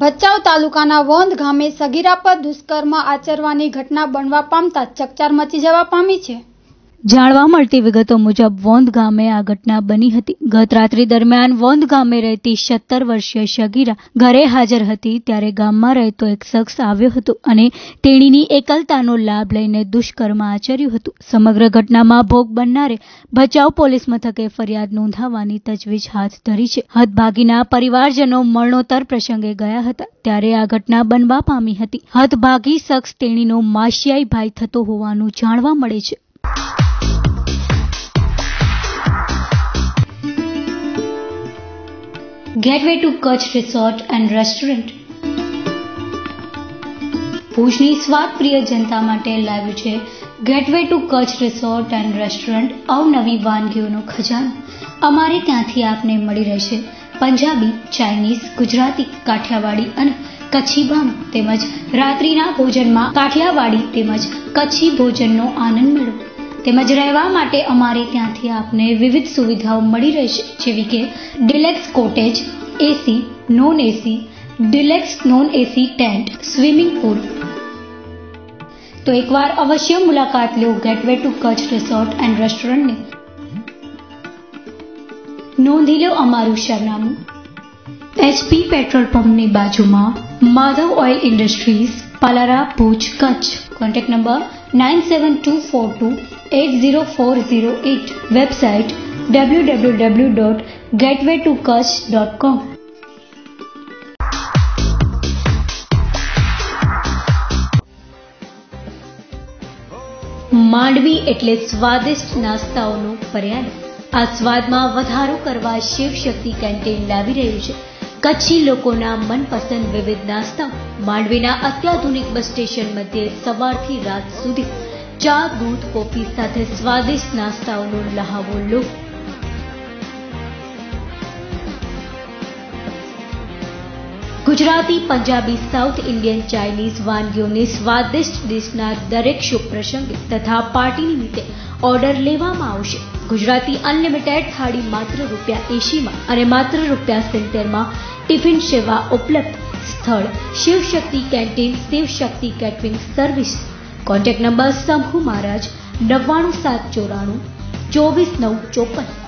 ભચાઉ તાલુકાના વોંધ ગામે સગીરા પર દુષ્કર્મ આચરવાની ઘટના બનવા પામતા ચકચાર મચી જવા પામી છે. જાણવા મળતી વિગતો મુજબ વોંધ ગામે આ ઘટના બની હતી. ગત રાત્રિ દરમિયાન વોંધ ગામે રહેતી 17 વર્ષીય સગીરા ઘરે હાજર હતી ત્યારે ગામમાં રહેતો એક શખ્સ આવ્યો હતો અને તેણીની એકલતાનો લાભ લઈને દુષ્કર્મ આચર્યું હતું. સમગ્ર ઘટનામાં ભોગ બનનારે ભચાઉ પોલીસ મથકે ફરિયાદ નોંધાવવાની તજવીજ હાથ ધરી છે. હતભાગીના પરિવારજનો મરણોત્તર પ્રસંગે ગયા હતા ત્યારે આ ઘટના બનવા પામી હતી. હતભાગી શખ્સ તેણીનો માસિયાઈ ભાઈ થતો હોવાનું જાણવા મળે છે. Gateway to Kutch resort and restaurant ભુજની સ્વાદપ્રિય જનતા માટે લાવ્યું છે gateway to Kutch resort and restaurant અવનવી વાનગીઓનો ખજાનો. અમારે ત્યાંથી આપને મળી રહેશે પંજાબી, ચાઇનીઝ, ગુજરાતી, કાઠિયાવાડી અને કચ્છી બાણું તેમજ રાત્રિના ભોજનમાં કાઠિયાવાડી તેમજ કચ્છી ભોજનનો આનંદ મેળવો. તેમજ રહેવા માટે અમારે ત્યાંથી આપને વિવિધ સુવિધાઓ મળી રહેશે જેવી કે deluxe cottage, AC, non AC, deluxe non AC tent, swimming pool. તો એકવાર અવશ્ય મુલાકાત લો gateway to Kutch resort and રેસ્ટોરન્ટની. નોંધી લો અમારું સરનામું: એચપી પેટ્રોલ પંપની બાજુમાં, Madhav oil industries, Palara, Bhuj, Kutch. Contact number 9724280408. Website www.gatewaytokutch.com. Mandvi એટલે સ્વાદિષ્ટ નાસ્તાઓનો પર્યાય. આ સ્વાદમાં વધારો કરવા શિવશક્તિ કેન્ટીન લાવી રહ્યું છે કચ્છી લોકોના મનપસંદ વિવિધ નાસ્તાઓ. માંડવીના અત્યાધુનિક બસ સ્ટેશન મધ્યે સવારથી રાત સુધી ચા, દૂધ, કોફી સાથે સ્વાદિષ્ટ નાસ્તાઓનો લહાવો લો. Gujarati, Punjabi, south Indian, Chinese વાનગીઓની સ્વાદિષ્ટ ડિશના દરેક શુભ પ્રસંગે તથા પાર્ટી નિમિત્તે ઓર્ડર લેવામાં આવશે. ગુજરાતી અનલિમિટેડ થાળી માત્ર ₹80 અને માત્ર ₹70 ટિફિન સેવા ઉપલબ્ધ. સ્થળ Shivshakti canteen, Shivshakti catering service. Contact number: Shambhu Maharaj 99794 24954.